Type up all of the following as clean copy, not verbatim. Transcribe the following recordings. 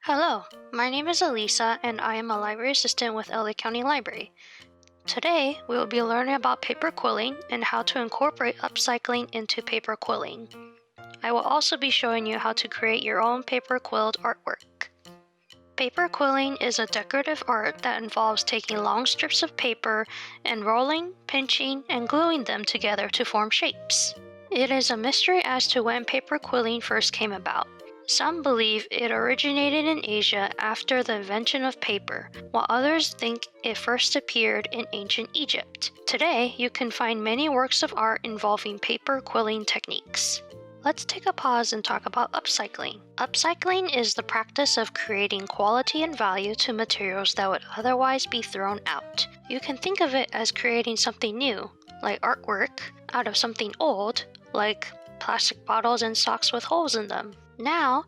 Hello, my name is Elisa and I am a library assistant with LA County Library. Today, we will be learning about paper quilling and how to incorporate upcycling into paper quilling. I will also be showing you how to create your own paper quilled artwork. Paper quilling is a decorative art that involves taking long strips of paper and rolling, pinching, and gluing them together to form shapes. It is a mystery as to when paper quilling first came about. Some believe it originated in Asia after the invention of paper, while others think it first appeared in ancient Egypt. Today, you can find many works of art involving paper quilling techniques. Let's take a pause and talk about upcycling. Upcycling is the practice of creating quality and value to materials that would otherwise be thrown out. You can think of it as creating something new, like artwork, out of something old, like plastic bottles and socks with holes in them. Now,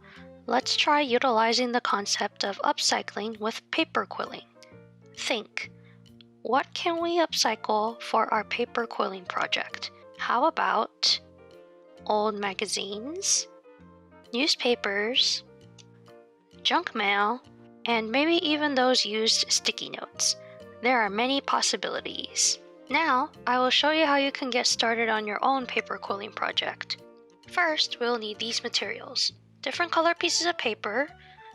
let's try utilizing the concept of upcycling with paper quilling. Think, what can we upcycle for our paper quilling project? How about old magazines, newspapers, junk mail, and maybe even those used sticky notes? There are many possibilities. Now, I will show you how you can get started on your own paper quilling project. First, we'll need these materials. Different color pieces of paper.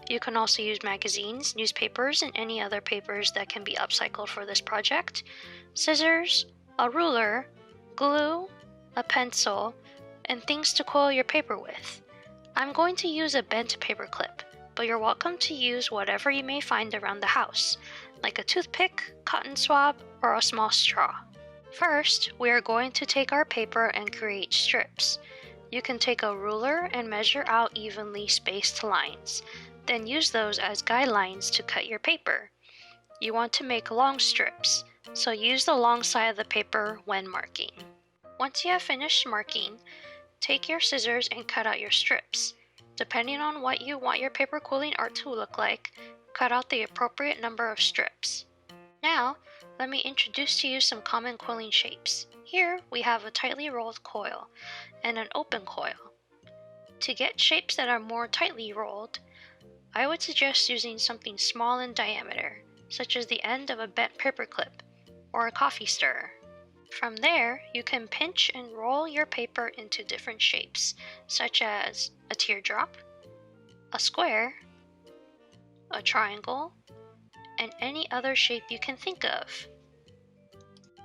You can also use magazines, newspapers, and any other papers that can be upcycled for this project. Scissors, a ruler, glue, a pencil, and things to quill your paper with. I'm going to use a bent paper clip, but you're welcome to use whatever you may find around the house, like a toothpick, cotton swab, or a small straw. First, we are going to take our paper and create strips. You can take a ruler and measure out evenly spaced lines, then use those as guidelines to cut your paper. You want to make long strips, so use the long side of the paper when marking. Once you have finished marking, take your scissors and cut out your strips. Depending on what you want your paper quilling art to look like, cut out the appropriate number of strips. Now, let me introduce to you some common quilling shapes. Here, we have a tightly rolled coil and an open coil. To get shapes that are more tightly rolled, I would suggest using something small in diameter, such as the end of a bent paper clip or a coffee stirrer. From there, you can pinch and roll your paper into different shapes, such as a teardrop, a square, a triangle, and any other shape you can think of.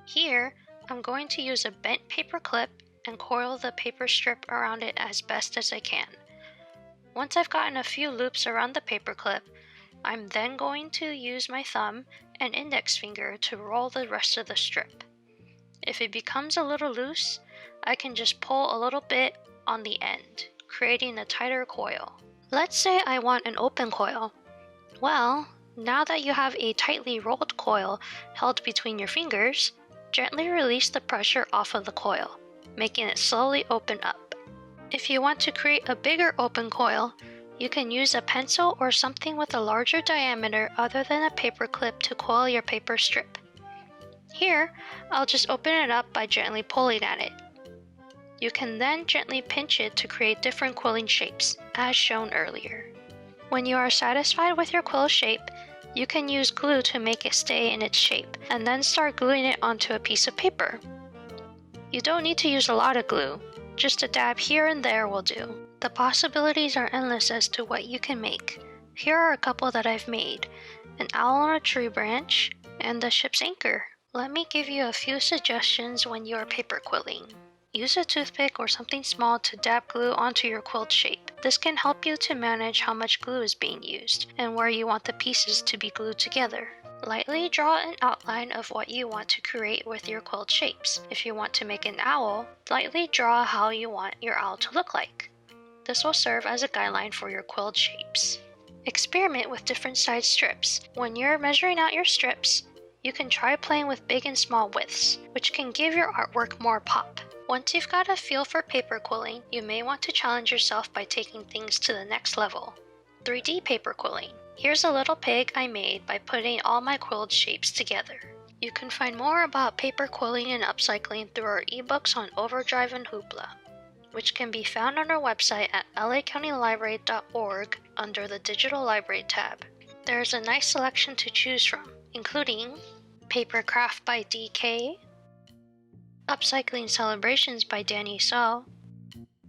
Here, I'm going to use a bent paper clip and coil the paper strip around it as best as I can. Once I've gotten a few loops around the paper clip, I'm then going to use my thumb and index finger to roll the rest of the strip. If it becomes a little loose, I can just pull a little bit on the end, creating a tighter coil. Let's say I want an open coil. Well, now that you have a tightly rolled coil held between your fingers, gently release the pressure off of the coil, making it slowly open up. If you want to create a bigger open coil, you can use a pencil or something with a larger diameter other than a paper clip to coil your paper strip. Here, I'll just open it up by gently pulling at it. You can then gently pinch it to create different quilling shapes, as shown earlier. When you are satisfied with your quill shape, you can use glue to make it stay in its shape, and then start gluing it onto a piece of paper. You don't need to use a lot of glue, just a dab here and there will do. The possibilities are endless as to what you can make. Here are a couple that I've made: an owl on a tree branch, and the ship's anchor. Let me give you a few suggestions when you are paper quilling. Use a toothpick or something small to dab glue onto your quilled shape. This can help you to manage how much glue is being used and where you want the pieces to be glued together. Lightly draw an outline of what you want to create with your quilled shapes. If you want to make an owl, lightly draw how you want your owl to look like. This will serve as a guideline for your quilled shapes. Experiment with different size strips. When you're measuring out your strips, you can try playing with big and small widths, which can give your artwork more pop. Once you've got a feel for paper quilling, you may want to challenge yourself by taking things to the next level. 3D paper quilling. Here's a little pig I made by putting all my quilled shapes together. You can find more about paper quilling and upcycling through our ebooks on Overdrive and Hoopla. which can be found on our website at lacountylibrary.org under the Digital Library tab. There is a nice selection to choose from, including Paper Craft by DK, Upcycling Celebrations by Danny So,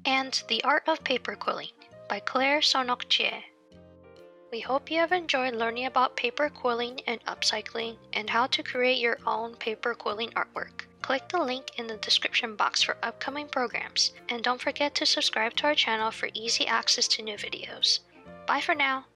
and The Art of Paper Quilling by Claire Sonok-Jie. We hope you have enjoyed learning about paper quilling and upcycling and how to create your own paper quilling artwork. Click the link in the description box for upcoming programs, and don't forget to subscribe to our channel for easy access to new videos. Bye for now!